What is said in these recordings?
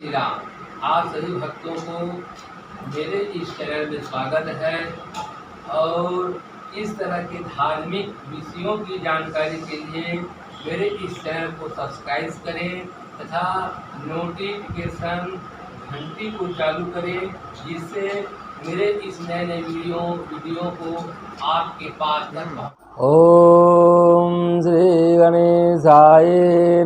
श्री राम। आप सभी भक्तों को मेरे इस चैनल में स्वागत है और इस तरह के धार्मिक विषयों की जानकारी के लिए मेरे इस चैनल को सब्सक्राइब करें तथा नोटिफिकेशन घंटी को चालू करें, जिससे मेरे इस नए नए वीडियो को आपके पास तक पहुँचे। ओम श्री गणेशाय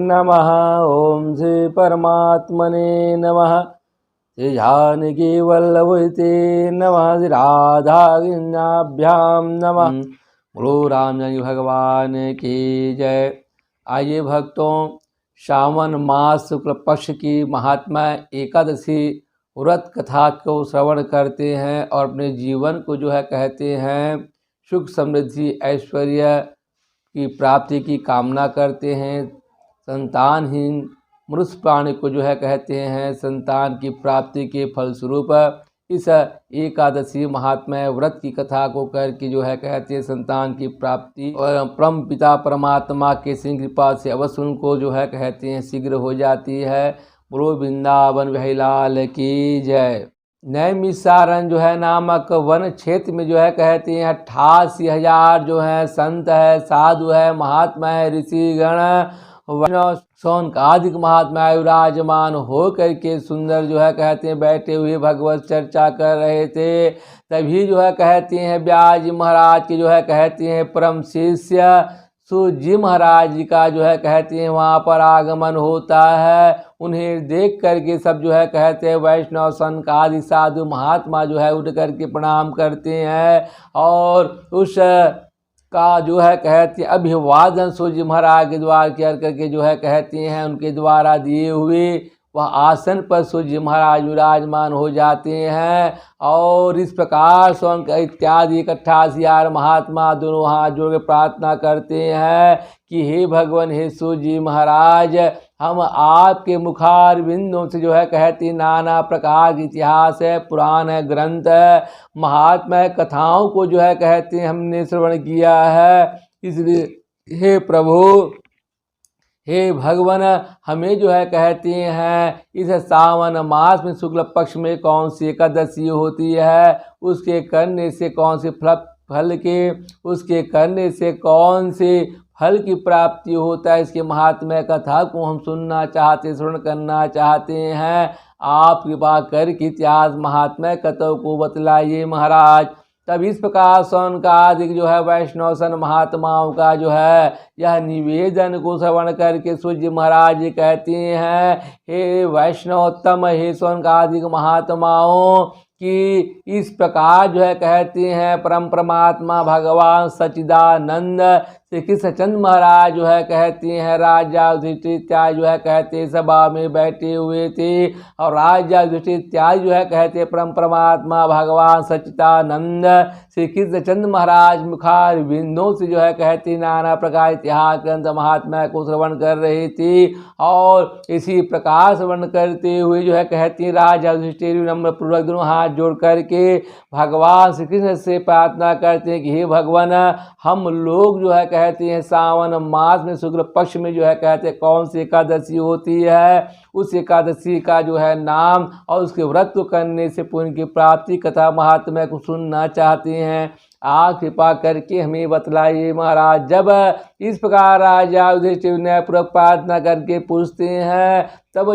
नमः। ओम श्री परमात्मने नमः। श्री जानकी वल्लभते नमः। श्री राधा कृष्णाभ्याम नमः। बोलो राम जी भगवान की जय। आइए भक्तों, श्रावण मास शुक्ल पक्ष की महात्मा एकादशी व्रत कथा को श्रवण करते हैं और अपने जीवन को कहते हैं सुख समृद्धि ऐश्वर्य की प्राप्ति की कामना करते हैं। संतानहीन मनुष्य प्राणी को कहते हैं संतान की प्राप्ति के फलस्वरूप इस एकादशी महात्मा व्रत की कथा को करके कहते हैं संतान की प्राप्ति और परम पिता परमात्मा के सिंह कृपा से अवश्य उनको कहते हैं शीघ्र हो जाती है। बोलो वृंदावन बिहारी लाल की जय। नैमिषारण्य नामक वन क्षेत्र में कहते हैं 88,000 संत है, साधु है, महात्मा है, ऋषिगण वैष्णव शौनकादिक महात्मा विराजमान हो करके सुंदर कहते हैं बैठे हुए भगवत चर्चा कर रहे थे। तभी कहते हैं व्यास महाराज के कहते हैं परम शिष्य सूत जी महाराज जी का कहते हैं वहाँ पर आगमन होता है। उन्हें देख करके सब कहते हैं वैष्णव संत आदि साधु महात्मा उठ करके प्रणाम करते हैं और उस का कहते हैं अभिवादन सूत जी महाराज के द्वारा करके कहते हैं उनके द्वारा दिए हुए वह आसन पर सूत जी महाराज विराजमान हो जाते हैं। और इस प्रकार से इत्यादि 88,000 महात्मा दोनों हाथ जोड़ के प्रार्थना करते हैं कि हे भगवान, हे सूत जी महाराज, हम आपके मुखार बिंदों से कहते नाना प्रकार के इतिहास है, पुराण है, ग्रंथ है, महात्मा कथाओं को कहते हैं हमने श्रवण किया है। इसलिए हे प्रभु, हे भगवान, हमें कहते हैं इस सावन मास में शुक्ल पक्ष में कौन सी एकादशी होती है, उसके करने से कौन से फल के उसके करने से कौन से फल की प्राप्ति होता है, इसके महात्म्य कथा को हम सुनना चाहते, श्रवण करना चाहते हैं। आप कृपा करके इतिहास महात्म्य कथा को बतलाइए महाराज। तब इस प्रकार शौनकादिक वैष्णव सन महात्माओं का यह निवेदन को श्रवण करके सूत जी महाराज जी कहते हैं हे वैष्णवोत्तम, हे शौनकादिक महात्माओं कि इस प्रकार कहते हैं परम परमात्मा भगवान सच्चिदानंद श्री कृष्णचंद्र महाराज कहते हैं राजा युधिष्ठिर इत्यादि कहते सभा में बैठे हुए थे और राजा युधिष्ठिर इत्यादि कहते परम परमात्मा भगवान सच्चिदानंद श्री कृष्णचंद्र महाराज मुखार बिंदों से कहते नाना प्रकार इतिहास ग्रंथ महात्मा को श्रवण कर रहे थे। और इसी प्रकार श्रवण करते हुए कहते राजा युधिष्ठिर नम्र पूर्वक दोनों हाथ जोड़ करके भगवान श्री कृष्ण से प्रार्थना करते हैं कि हे भगवान, हम लोग कहते हैं सावन मास में शुक्ल पक्ष में कहते हैं कौन सी एकादशी होती है, उस एकादशी का नाम और उसके व्रत करने से पुण्य की प्राप्ति कथा महात्म्य को सुनना चाहते हैं। आप कृपा करके हमें बतलाइए महाराज। जब इस प्रकार राजा युधिष्ठिर ने पूर्वक प्रार्थना करके पूछते हैं तब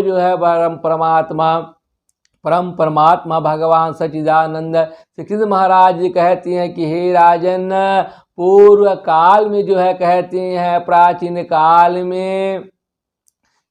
परम परमात्मा भगवान सच्चिदानंद श्री कृष्ण महाराज जी कहते हैं कि हे राजन, पूर्व काल में कहते हैं प्राचीन काल में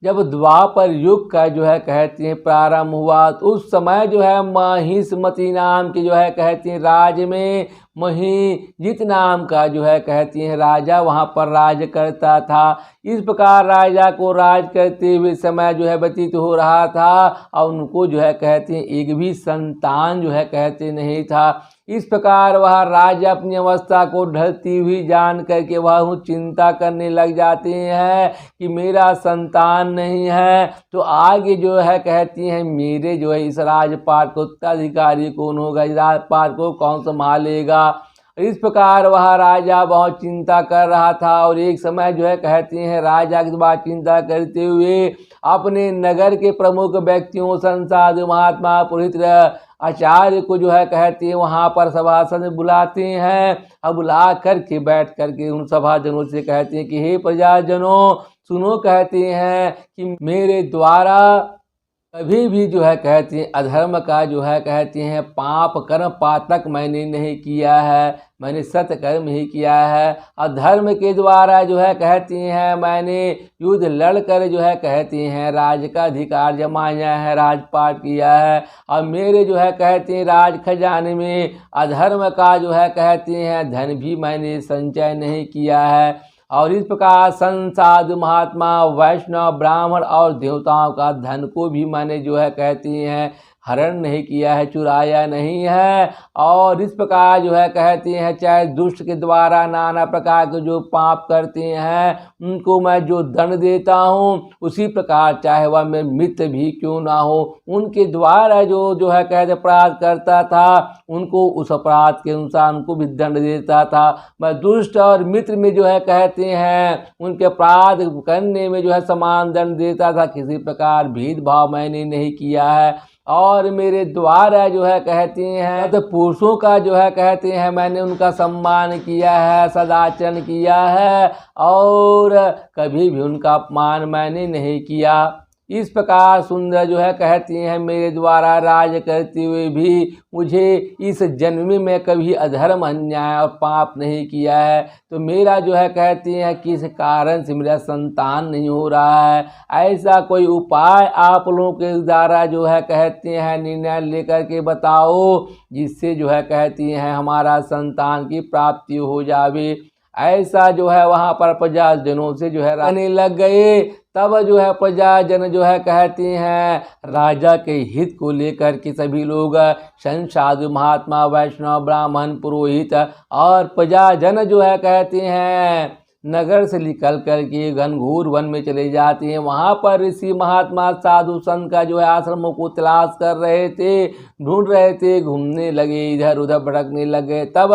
जब द्वापर युग का कहते हैं प्रारंभ हुआ तो उस समय महिष्मति नाम के कहते हैं राज्य में महिजित नाम का कहते हैं राजा वहाँ पर राज करता था। इस प्रकार राजा को राज करते हुए समय व्यतीत हो रहा था और उनको कहते हैं एक भी संतान कहते नहीं था। इस प्रकार वह राजा अपनी अवस्था को ढलती हुई जान करके वह चिंता करने लग जाते हैं कि मेरा संतान नहीं है तो आगे कहती हैं मेरे इस राजपाट को उत्तराधिकारी कौन होगा, इस राजपाट को कौन संभालेगा। इस प्रकार वह राजा बहुत चिंता कर रहा था और एक समय कहते हैं राजा के बाद चिंता करते हुए अपने नगर के प्रमुख व्यक्तियों, संसाधु, महात्मा, पुरोहित, आचार्य को जो है कहते हैं वहाँ पर सभासद बुलाते हैं। अब बुला करके बैठ करके उन सभाजनों से कहते हैं कि हे प्रजाजनों सुनो, कहते हैं कि मेरे द्वारा कभी भी जो है कहते हैं अधर्म का जो है कहते हैं पाप कर्म पातक मैंने नहीं किया है, मैंने सत्कर्म ही किया है। अधर्म के द्वारा जो है कहती हैं मैंने युद्ध लड़कर जो है कहती हैं राज का अधिकार जमाया है, राजपाट किया है। और मेरे जो है कहते हैं राज खजाने में अधर्म का जो है कहते हैं धन भी मैंने संचय नहीं किया है। और इस प्रकार संसाधु, महात्मा, वैष्णव, ब्राह्मण और देवताओं का धन को भी मैंने जो है कहती हैं हरण नहीं किया है, चुराया नहीं है। और इस प्रकार जो है कहती हैं चाहे दुष्ट के द्वारा नाना प्रकार के जो पाप करते हैं उनको मैं जो दंड देता हूँ, उसी प्रकार चाहे वह मेरे मित्र भी क्यों ना हो उनके द्वारा जो है कहते अपराध करता था उनको उस अपराध के अनुसार उनको भी दंड देता था। मैं दुष्ट और मित्र में जो है कहते हैं उनके अपराध करने में जो है समान दंड देता था, किसी प्रकार भेदभाव मैंने नहीं किया है। और मेरे द्वारा जो है कहते हैं तो पुरुषों का जो है कहते हैं मैंने उनका सम्मान किया है, सदाचरण किया है और कभी भी उनका अपमान मैंने नहीं किया। इस प्रकार सुंदर जो है कहती हैं मेरे द्वारा राज करते हुए भी मुझे इस जन्म में कभी अधर्म, अन्याय और पाप नहीं किया है। तो मेरा जो है कहती हैं किस कारण से मेरा संतान नहीं हो रहा है, ऐसा कोई उपाय आप लोगों के द्वारा जो है कहते हैं निर्णय लेकर के बताओ जिससे जो है कहती हैं हमारा संतान की प्राप्ति हो जावे। ऐसा जो है वहाँ पर प्रजाजनों से जो है रहने लग गए। तब जो है प्रजाजन जो है कहती हैं राजा के हित को लेकर के सभी लोग संसाधु, महात्मा, वैष्णव, ब्राह्मण, पुरोहित और प्रजाजन जो है कहते हैं नगर से निकल कर के घनघोर वन में चले जाते हैं। वहाँ पर ऋषि, महात्मा, साधु, संत का जो है आश्रमों को तलाश कर रहे थे, ढूंढ रहे थे, घूमने लगे, इधर उधर भटकने लगे। तब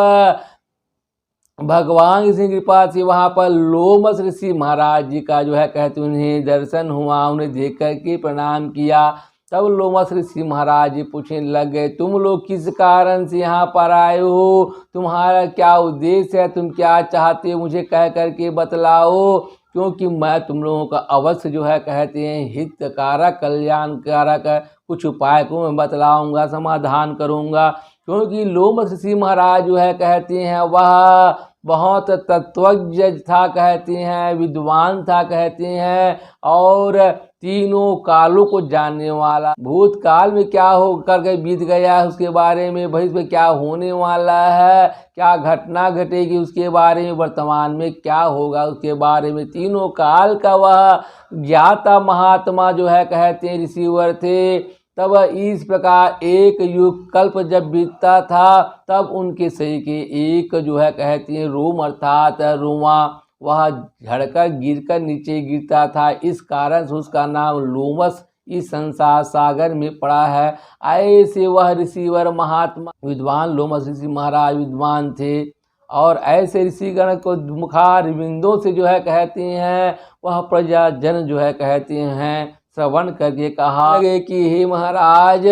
भगवान की कृपा से वहाँ पर लोमस ऋषि महाराज जी का जो है कहते उन्हें दर्शन हुआ, उन्हें देख कर के प्रणाम किया। तब लोमस ऋषि महाराज जी पूछने लग गए तुम लोग किस कारण से यहाँ पर आए हो, तुम्हारा क्या उद्देश्य है, तुम क्या चाहते हो, मुझे कह करके बतलाओ, क्योंकि मैं तुम लोगों का अवश्य जो है कहते हैं हितकारक, कल्याणकारक कुछ उपाय को मैं बतलाऊंगा, समाधान करूंगा। क्योंकि लोमस ऋषि महाराज जो है कहते हैं वह बहुत तत्वज्ञ था, कहते हैं विद्वान था, कहते हैं और तीनों कालों को जानने वाला, भूतकाल में क्या हो करके बीत गया है उसके बारे में, भविष्य में क्या होने वाला है, क्या घटना घटेगी उसके बारे में, वर्तमान में क्या होगा उसके बारे में, तीनों काल का वह ज्ञाता महात्मा जो है कहते हैं ऋषिवर थे। तब इस प्रकार एक युग कल्प जब बीतता था तब उनके शरीर के एक जो है कहती हैं रोम अर्थात रोमा वह झड़कर गिरकर नीचे गिरता था, इस कारण से उसका नाम लोमस इस संसार सागर में पड़ा है। ऐसे वह ऋषिवर महात्मा विद्वान लोमस ऋषि महाराज विद्वान थे और ऐसे ऋषिगण को मुखार बिंदों से जो है कहते हैं वह प्रजाजन जो है कहते हैं श्रवण करके कहा लगे कि हे महाराज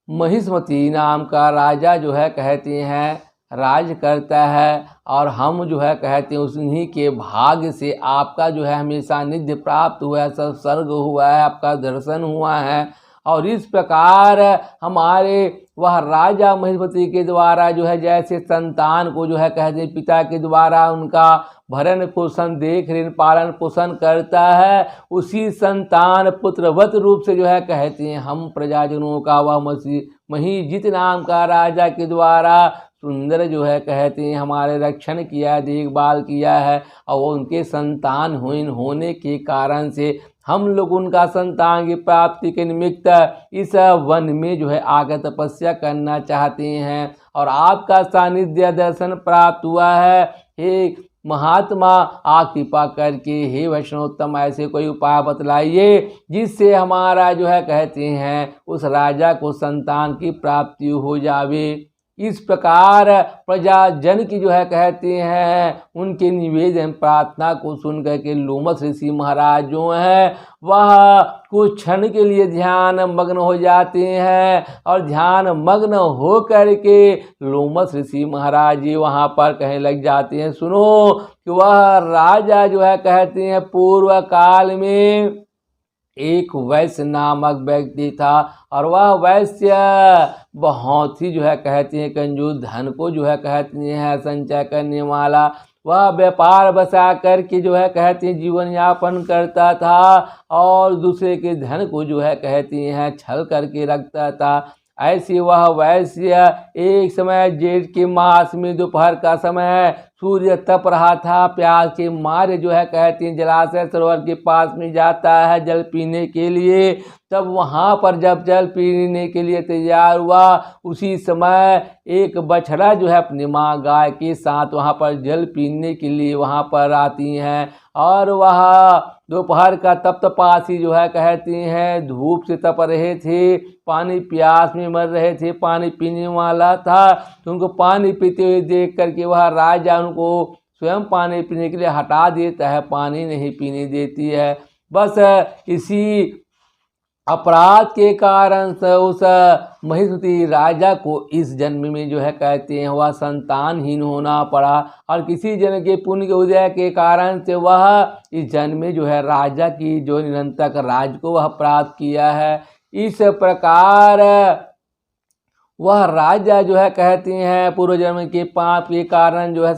महिष्मती नाम का राजा जो है कहते हैं राज करता है और हम जो है कहते हैं उन्हीं के भाग्य से आपका जो है हमें सानिध्य प्राप्त हुआ है, सत्सर्ग हुआ है, आपका दर्शन हुआ है। और इस प्रकार हमारे वह राजा महिष्मती के द्वारा जो है जैसे संतान को जो है कहते हैं पिता के द्वारा उनका भरण पोषण देख रेख पालन पोषण करता है, उसी संतान पुत्रवत रूप से जो है कहते हैं हम प्रजाजनों का वह महिजित नाम का राजा के द्वारा सुंदर जो है कहते हैं हमारे रक्षण किया है, देखभाल किया है। और वो उनके संतानहीन होने के कारण से हम लोग उनका संतान की प्राप्ति के निमित्त इस वन में जो है आकर तपस्या करना चाहते हैं और आपका सानिध्य दर्शन प्राप्त हुआ है। हे महात्मा आप कृपा करके हे वैष्णवोत्तम ऐसे कोई उपाय बतलाइए जिससे हमारा जो है कहते हैं उस राजा को संतान की प्राप्ति हो जावे। इस प्रकार प्रजाजन की जो है कहते हैं उनके निवेदन प्रार्थना को सुन करके लोमस ऋषि महाराज जो हैं वह कुछ क्षण के लिए ध्यान मग्न हो जाते हैं और ध्यान मग्न हो करके लोमस ऋषि महाराज जी वहाँ पर कहने लग जाते हैं, सुनो कि वह राजा जो है कहते हैं पूर्व काल में एक वैश्य नामक व्यक्ति था और वह वैश्य बहुत ही जो है कहते हैं कंजूस, धन को जो है कहते हैं संचय करने वाला, वह व्यापार बसा करके जो है कहते हैं जीवन यापन करता था और दूसरे के धन को जो है कहते हैं छल करके रखता था। ऐसी वह वैश्य एक समय जेठ के मास में दोपहर का समय सूर्य तप रहा था, प्यास के मारे जो है कहते हैं जलाशय सरोवर के पास में जाता है जल पीने के लिए। तब वहाँ पर जब जल पीने के लिए तैयार हुआ उसी समय एक बछड़ा जो है अपनी माँ गाय के साथ वहाँ पर जल पीने के लिए वहाँ पर आती हैं और वह दोपहर का तप्तपासी जो है कहती हैं धूप से तप रहे थे, पानी प्यास में मर रहे थे, पानी पीने वाला था तो उनको पानी पीते हुए देख करके वह राजा उनको स्वयं पानी पीने के लिए हटा देता है, पानी नहीं पीने देती है। बस इसी अपराध के कारण से उस महिष्मती राजा को इस जन्म में जो है कहते हैं वह संतानहीन होना पड़ा और किसी जन के पुण्य के उदय के कारण से वह इस जन्म में जो है राजा की जो निरंतर राज को वह प्राप्त किया है। इस प्रकार वह राजा जो है कहते हैं पूर्व जन्म के पाप के कारण जो है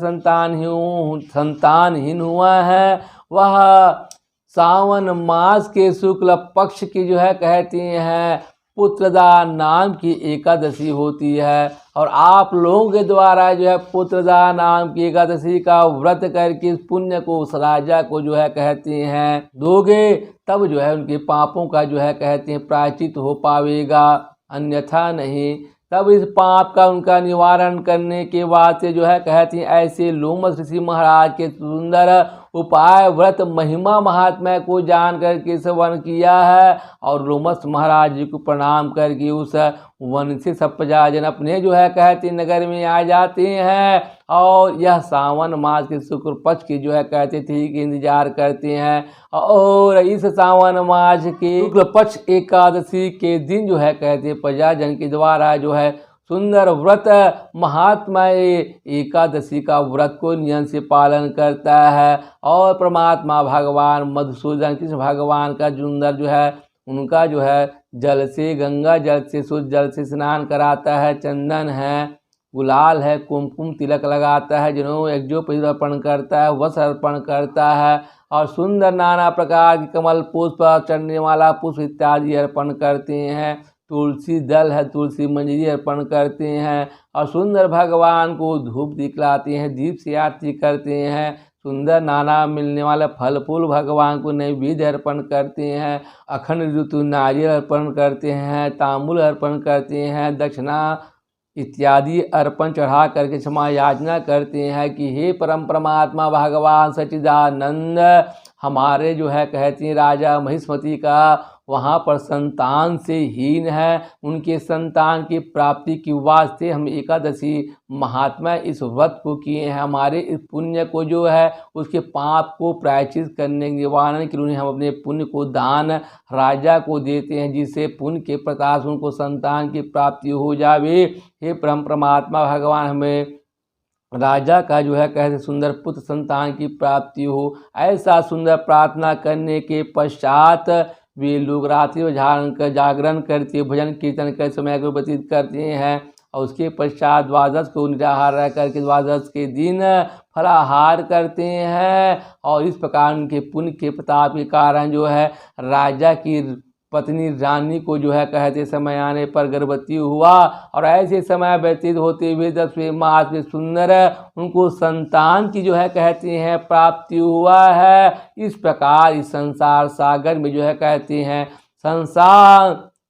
संतानहीन हुआ है। वह सावन मास के शुक्ल पक्ष की जो है कहती हैं पुत्रदा नाम की एकादशी होती है और आप लोगों के द्वारा जो है पुत्रदा नाम की एकादशी का व्रत करके इस पुण्य को उस राजा को जो है कहते हैं दोगे तब जो है उनके पापों का जो है कहते हैं प्रायश्चित हो पावेगा, अन्यथा नहीं। तब इस पाप का उनका निवारण करने के बाद से जो है कहती हैं ऐसे लोमस ऋषि महाराज के सुंदर उपाय व्रत महिमा महात्म्य को जान करके श्रवण किया है और लोमस महाराज जी को प्रणाम करके उस वन से सब प्रजाजन अपने जो है कहते नगर में आ जाते हैं और यह सावन मास के शुक्ल पक्ष की जो है कहते थे कि इंतजार करते हैं और इस सावन मास के शुक्ल पक्ष एकादशी के दिन जो है कहते प्रजाजन के द्वारा जो है सुंदर व्रत महात्मा एकादशी का व्रत को नियम से पालन करता है और परमात्मा भगवान मधुसूदन कृष्ण भगवान का सुंदर जो है उनका जो है जल से गंगा जल से शुद्ध जल से स्नान कराता है, चंदन है, गुलाल है, कुमकुम तिलक लगाता है, जिन्हों यज्ञोप अर्पण करता है, वस्त्र अर्पण करता है और सुंदर नाना प्रकार के कमल पुष्प चढ़ने वाला पुष्प इत्यादि अर्पण करते हैं। तुलसी दल है, तुलसी मंजरी अर्पण करते हैं और सुंदर भगवान को धूप दिखलाते हैं, दीप से आरती करते हैं, सुंदर नाना मिलने वाले फल फूल भगवान को नैवेद्य अर्पण करते हैं, अखंड ऋतु नारियल अर्पण करते हैं, तांबूल अर्पण करते हैं, दक्षिणा इत्यादि अर्पण चढ़ा करके क्षमा याचना करते हैं कि हे परम परमात्मा भगवान सच्चिदानंद हमारे जो है कहती हैं राजा महिष्मती का वहाँ पर संतान से हीन है, उनके संतान की प्राप्ति की वास्ते हम एकादशी महात्मा इस व्रत को किए हैं। हमारे इस पुण्य को जो है उसके पाप को प्रायश्चित करने निवारण के लिए हम अपने पुण्य को दान राजा को देते हैं जिससे पुण्य के प्रकाश उनको संतान की प्राप्ति हो जावे। हे परम परमात्मा भगवान हमें राजा का जो है कहते सुंदर पुत्र संतान की प्राप्ति हो। ऐसा सुंदर प्रार्थना करने के पश्चात वे लोग रात्रि में जागरण करते भजन कीर्तन कर समय को व्यतीत करते हैं और उसके पश्चात द्वादश को निराहार रह करके द्वादश के दिन फलाहार करते हैं और इस प्रकार उनके पुण्य के प्रताप के कारण जो है राजा की पत्नी रानी को जो है कहते समय आने पर गर्भवती हुआ और ऐसे समय व्यतीत होते हुए 10वें मास में सुंदर उनको संतान की जो है कहते हैं प्राप्ति हुआ है। इस प्रकार इस संसार सागर में जो है कहते हैं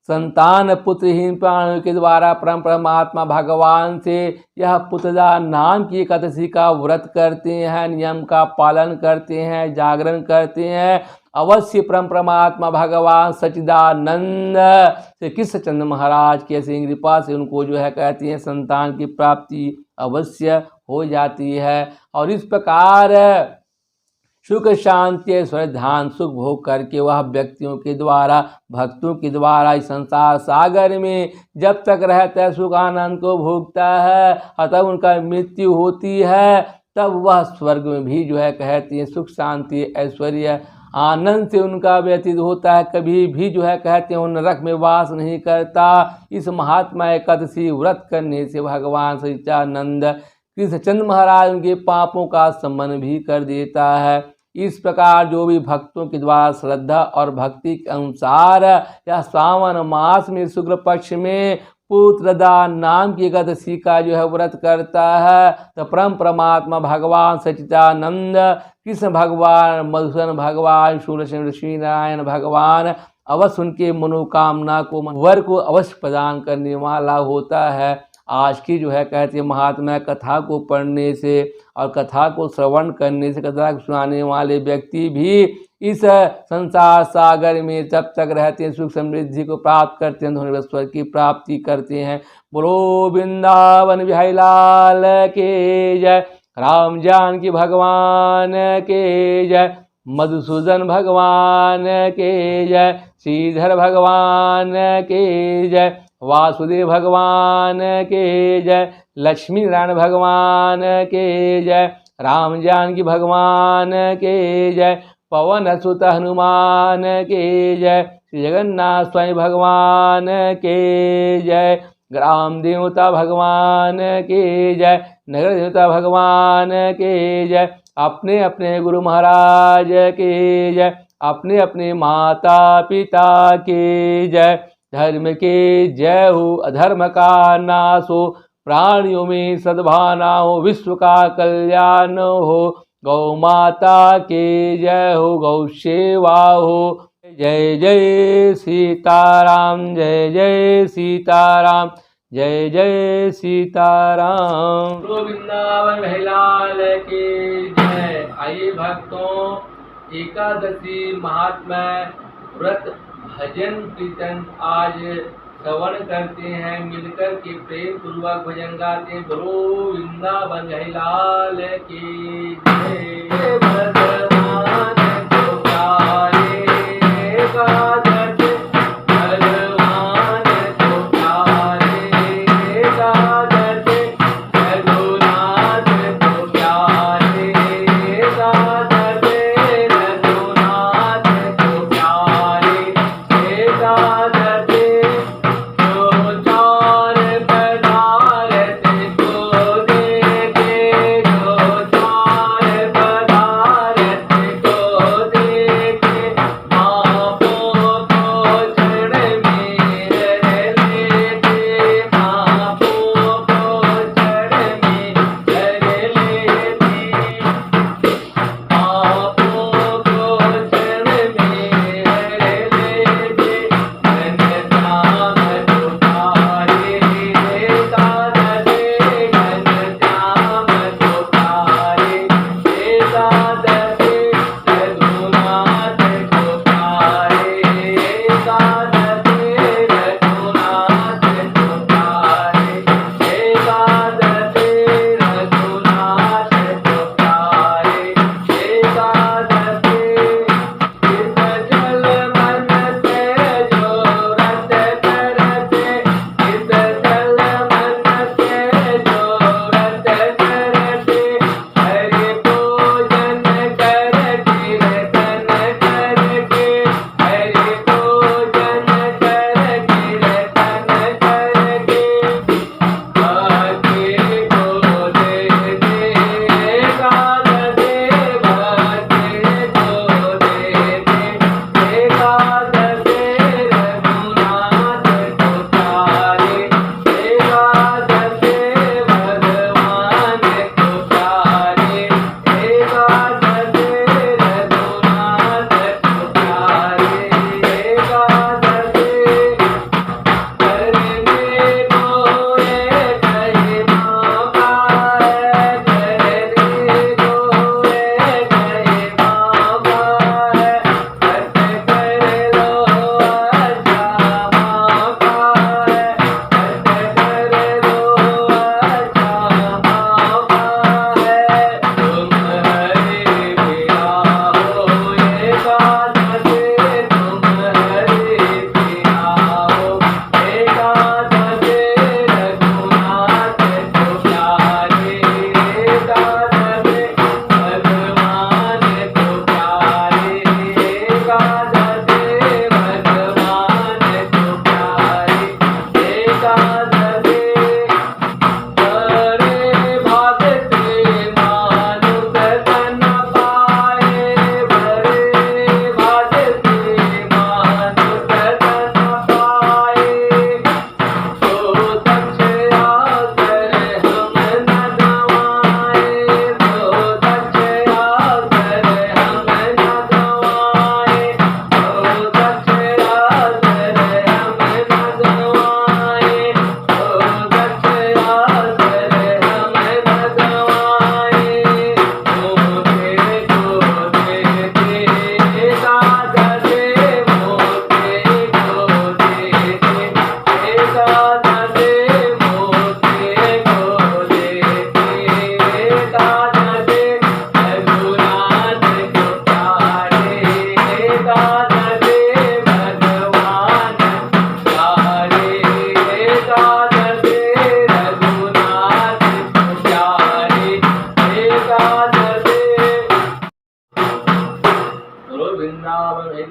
संतान पुत्रहीन प्राणियों के द्वारा परम परमात्मा भगवान से यह पुत्रदा नाम की एकादशी का व्रत करते हैं, नियम का पालन करते हैं, जागरण करते हैं अवश्य परम परमात्मा भगवान सच्चिदानंद श्री कृष्णचंद्र महाराज की ऐसी कृपा से उनको जो है कहती हैं संतान की प्राप्ति अवश्य हो जाती है। और इस प्रकार सुख शांति ऐश्वर्य ध्यान सुख भोग करके वह व्यक्तियों के द्वारा भक्तों के द्वारा इस संसार सागर में जब तक रहता है सुख आनंद को भोगता है और तब उनका मृत्यु होती है, तब वह स्वर्ग में भी जो है कहती है सुख शांति ऐश्वर्य आनंद से उनका व्यतीत होता है। कभी भी जो है कहते हैं वो नरक में वास नहीं करता। इस महात्मा एकादशी व्रत करने से भगवान सच्चिदानंद कृष्णचंद्र महाराज उनके पापों का शमन भी कर देता है। इस प्रकार जो भी भक्तों के द्वारा श्रद्धा और भक्ति के अनुसार या सावन मास में शुक्ल पक्ष में पुत्रदान नाम की एकादशी का जो है व्रत करता है, तो परम परमात्मा भगवान सच्चिदानंद कृष्ण भगवान मधुसूदन भगवान शूरसेन लक्ष्मी नारायण भगवान अवश्य उनके मनोकामना को वर को अवश्य प्रदान करने वाला होता है। आज की जो है कहते हैं महात्मा कथा को पढ़ने से और कथा को श्रवण करने से, कथा को सुनाने वाले व्यक्ति भी इस संसार सागर में जब तक रहते हैं सुख समृद्धि को प्राप्त करते हैं, धन स्वर्ग की प्राप्ति करते हैं। बोलो वृंदावन बिहारी लाल के जय, राम जानकी भगवान के जय, मधुसूदन भगवान के जय, श्रीधर भगवान के जय, वासुदेव भगवान के जय, लक्ष्मी नारायण भगवान के जय, राम जानकी भगवान के जय, पवन सुत हनुमान के जय, श्री जगन्नाथ स्वामी भगवान के जय, ग्राम देवता भगवान के जय, नगर देवता भगवान के जय, अपने अपने गुरु महाराज के जय, अपने अपने माता पिता के जय। धर्म के जय हो, अधर्म का नाश हो, प्राणियों में सद्भावना हो, विश्व का कल्याण हो। गौ माता के जय हो, गौ सेवा हो। जय जय सीताराम, जय जय सीताराम, जय जय सीताराम। वृंदावन महिलाल के जय। आइए भक्तों, एकादशी महात्मा व्रत भजन कीर्तन आज श्रवण करते हैं, मिलकर के प्रेम पूर्वक भजन गाते हैं। बोलो वृंदावन महिलाल की जय। भगवान को प्यारे एकादश, भगवान को प्यारे एकादश, रघुनाथ को प्यारे एकादश, रघुनाथ को प्यारे एकादश, जो चार पदार्थ को देखे, जो चार पदार्थ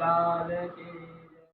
लाल की